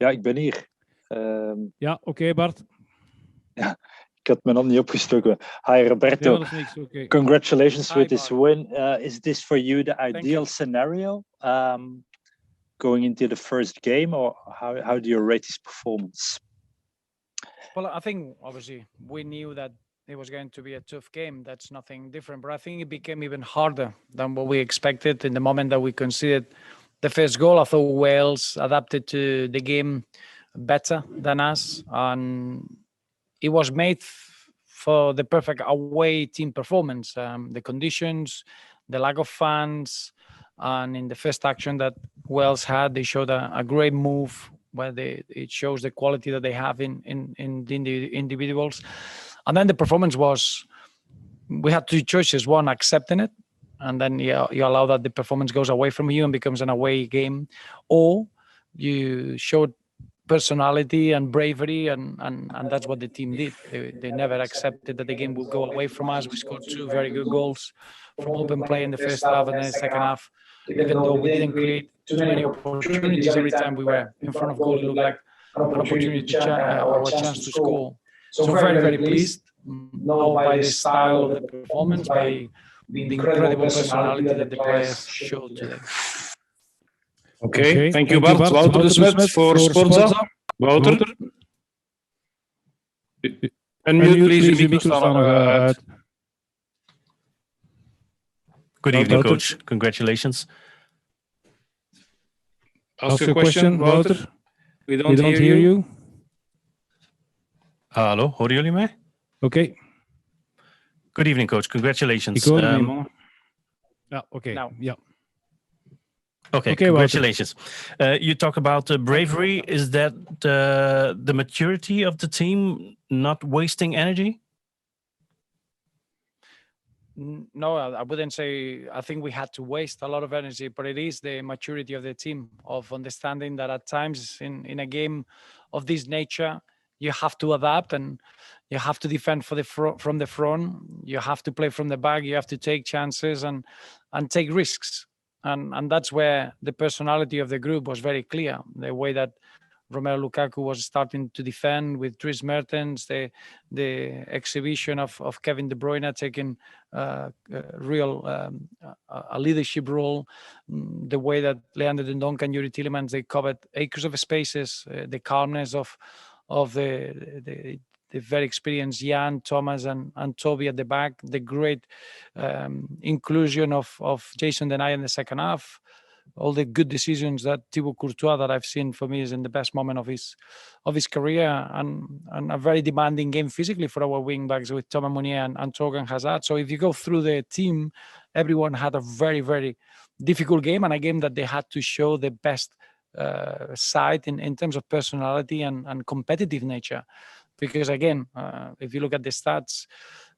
Ja, ik ben hier. Ja, oké, Bart. Ja, ik had mijn hand niet opgestoken. Hi, Roberto. Ja, dat is niks. Okay. Congratulations Hi, with this Bart. win. Is this for you the ideal you. scenario going into the first game, or how do you rate his performance? Well, I think obviously we knew that it was going to be a tough game. That's nothing different, but I think it became even harder than what we expected in the moment that we conceded the first goal. I thought Wales adapted to the game better than us, and it was made for the perfect away team performance. The conditions, the lack of fans, and in the first action that Wales had, they showed a great move where it shows the quality that they have in the individuals. And then the performance was, we had two choices. One, accepting it, and then you allow that the performance goes away from you and becomes an away game, or you showed personality and bravery, and that's what the team did. They never accepted that the game would go away from us. We scored two very good goals from open play in the first half, and then the second half, even though we didn't create too many opportunities, every time we were in front of goal, it looked like an opportunity or a chance to score. So very, very pleased, not by the style of the performance, by the incredible personality that the players showed today. Okay, thank you, Bart. Wouter de Smet voor Sportza. Wouter? Unmute, please, je micro staat nog uit. Good evening, coach. Congratulations. Ask your question, Wouter. We don't hear you. Hallo, horen jullie mij? Oké. Good evening, coach. Congratulations. Ik hoor hem, man. Ja, oké. Ja. Okay, congratulations. You talk about bravery. Is that the maturity of the team, not wasting energy? No, I wouldn't say. I think we had to waste a lot of energy, but it is the maturity of the team, of understanding that at times in a game of this nature, you have to adapt and you have to defend from the front. You have to play from the back. You have to take chances and take risks. And that's where the personality of the group was very clear. The way that Romelu Lukaku was starting to defend with Dries Mertens, the exhibition of Kevin de Bruyne taking a leadership role, the way that Leander de Donk and Yuri Tielemans, they covered acres of spaces, the calmness of the very experienced Jan, Thomas, and Toby at the back, the great inclusion of Jason Denayer in the second half, all the good decisions that Thibaut Courtois, that I've seen, for me, is in the best moment of his career, and a very demanding game physically for our wing backs with Thomas Meunier and Thorgan Hazard. So if you go through the team, everyone had a very, very difficult game, and a game that they had to show the best side in terms of personality and competitive nature. Because again, if you look at the stats,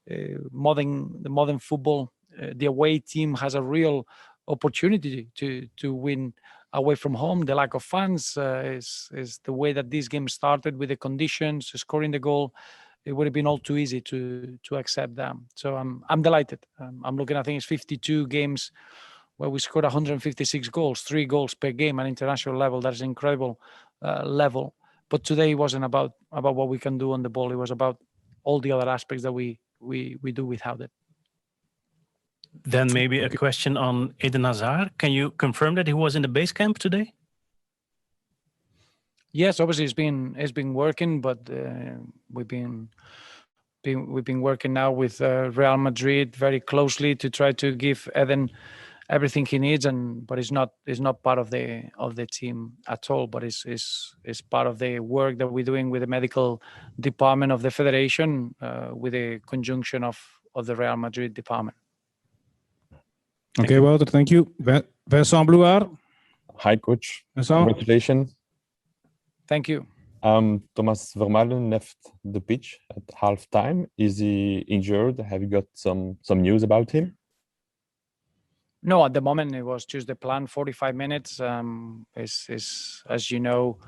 the modern football, the away team has a real opportunity to win away from home. The lack of fans is the way that this game started, with the conditions, scoring the goal. It would have been all too easy to accept them. So I'm delighted. I'm looking, I think it's 52 games where we scored 156 goals, 3 goals per game at international level. That's an incredible level. But today it wasn't about what we can do on the ball. It was about all the other aspects that we do without it. Then maybe a question on Eden Hazard. Can you confirm that he was in the base camp today? Yes, obviously it's been working, but we've been working now with Real Madrid very closely to try to give Eden everything he needs, but it's not part of the team at all. But it's part of the work that we're doing with the medical department of the federation, with the conjunction of the Real Madrid department. Okay, Wouter, thank you. Vincent Blouard. Hi, coach. Vincent. Congratulations. Thank you. Thomas Vermaelen left the pitch at halftime. Is he injured? Have you got some news about him? No, at the moment it was just the plan. 45 minutes. Is as you know,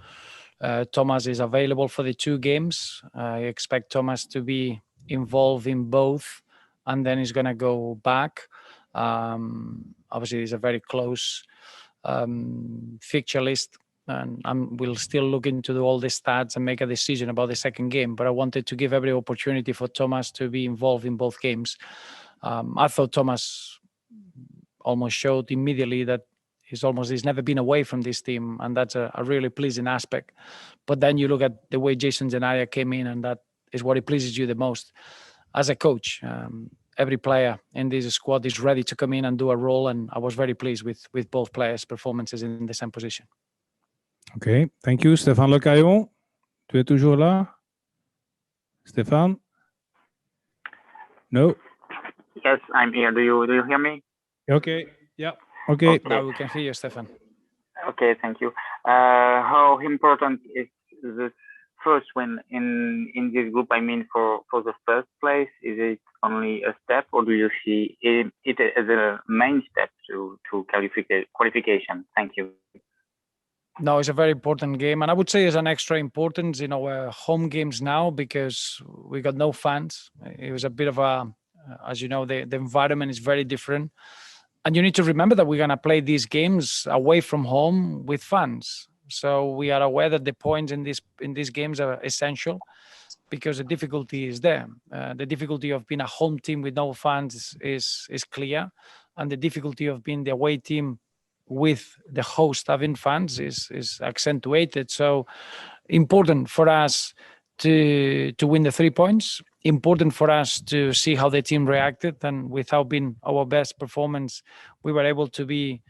Thomas is available for the 2 games. I expect Thomas to be involved in both, and then he's gonna go back. Obviously, it's a very close fixture list and we'll still look into all the stats and make a decision about the second game. But I wanted to give every opportunity for Thomas to be involved in both games. I thought Thomas almost showed immediately that he's never been away from this team, and that's a really pleasing aspect. But then you look at the way Jason Janaya came in, and that is what it pleases you the most as a coach. Every player in this squad is ready to come in and do a role, and I was very pleased with both players' performances in the same position. Okay, thank you. Stéphane Lecaillon, tu es toujours là? Stéphane? No? Yes, I'm here. Do you hear me? Okay, yeah. Okay. Now we can hear you, Stefan. Okay, thank you. How important is this first win in this group? I mean, for the first place, is it only a step, or do you see it as a main step to qualification? Thank you. No, it's a very important game, and I would say it's an extra importance in our home games now because we got no fans. It was a bit of a, as you know, the environment is very different. And you need to remember that we're going to play these games away from home with fans. So we are aware that the points in these games are essential because the difficulty is there. The difficulty of being a home team with no fans is clear. And the difficulty of being the away team with the host having fans is accentuated. So important for us to win the 3 points. Important for us to see how the team reacted, and without being our best performance, we were able to be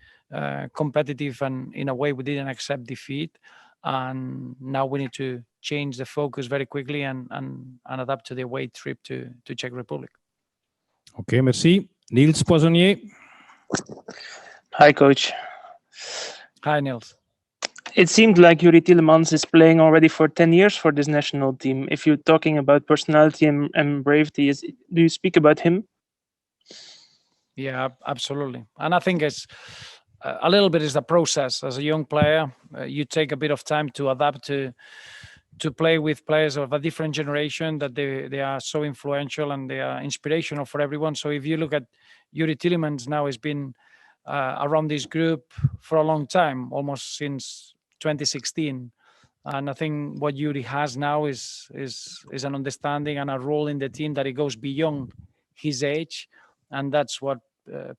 competitive, and in a way we didn't accept defeat. And now we need to change the focus very quickly and adapt to the away trip to Czech Republic. Okay, merci. Niels Poissonnier. Hi, coach. Hi, Niels. It seemed like Yuri Tielemans is playing already for 10 years for this national team. If you're talking about personality and bravery, do you speak about him? Yeah, absolutely. And I think it's a little bit is the process. As a young player, you take a bit of time to adapt to play with players of a different generation, that they are so influential and they are inspirational for everyone. So if you look at Yuri Tielemans now, has been around this group for a long time, almost since 2016. And I think what Yuri has now is an understanding and a role in the team that it goes beyond his age. And that's what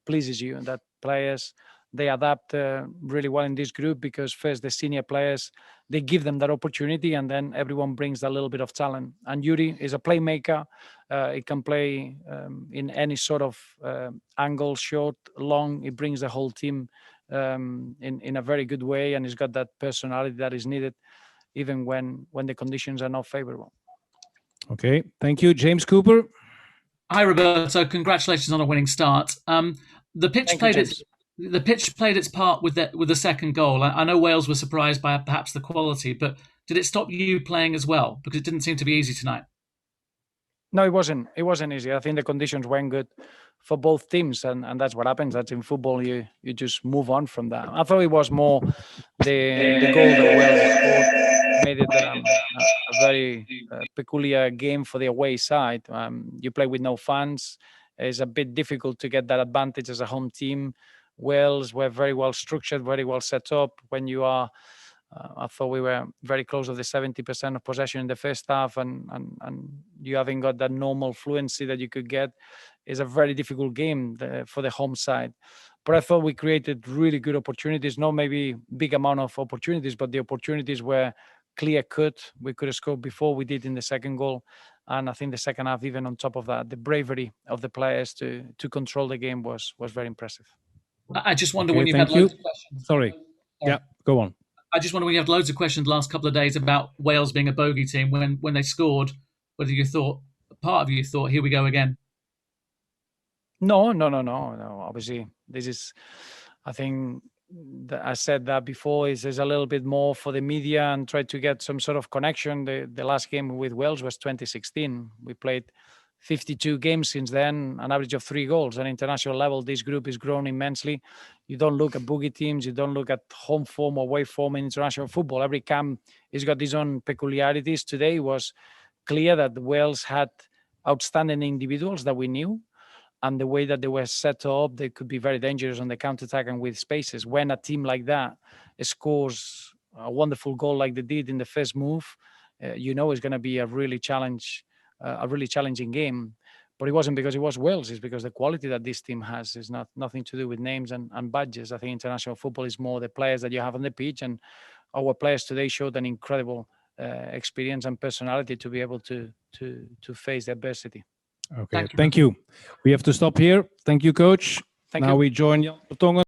pleases you, that players, they adapt really well in this group, because first the senior players, they give them that opportunity, and then everyone brings a little bit of talent. And Yuri is a playmaker. He can play in any sort of angle, short, long. He brings the whole team in a very good way, and he's got that personality that is needed even when the conditions are not favorable. Okay, thank you. James Cooper. Hi, Roberto. Congratulations on a winning start. The pitch played its part with the second goal. I know Wales were surprised by perhaps the quality, but did it stop you playing as well? Because it didn't seem to be easy tonight. No, it wasn't. It wasn't easy. I think the conditions weren't good for both teams, and that's what happens. That's in football. You just move on from that. I thought it was more the goal that Wales scored made it a very peculiar game for the away side. You play with no fans. It's a bit difficult to get that advantage as a home team. Wales were very well structured, very well set up. When you are, I thought we were very close to the 70% of possession in the first half, and you haven't got that normal fluency that you could get. It's a very difficult game for the home side. But I thought we created really good opportunities, not maybe big amount of opportunities, but the opportunities were clear cut. We could have scored before we did in the second goal. And I think the second half, even on top of that, the bravery of the players to control the game was very impressive. I just wonder when you had loads of questions. Sorry. Yeah, go on. I just wonder when you had loads of questions the last couple of days about Wales being a bogey team, when they scored, whether you thought, part of you thought, here we go again. No. Obviously, this is, I think, I said that before, is a little bit more for the media and try to get some sort of connection. The last game with Wales was 2016. We played 52 games since then, an average of 3 goals. At international level, this group is grown immensely. You don't look at boogie teams, you don't look at home form or away form in international football. Every camp has got its own peculiarities. Today was clear that Wales had outstanding individuals that we knew, and the way that they were set up, they could be very dangerous on the counter-attack and with spaces. When a team like that scores a wonderful goal like they did in the first move, you know it's going to be a really challenging game. But it wasn't because it was Wales, it's because the quality that this team has is nothing to do with names and badges. I think international football is more the players that you have on the pitch, and our players today showed an incredible experience and personality to be able to face the adversity. Okay, thank you. We have to stop here. Thank you, coach. Thank now you. we join Jan Vertongen.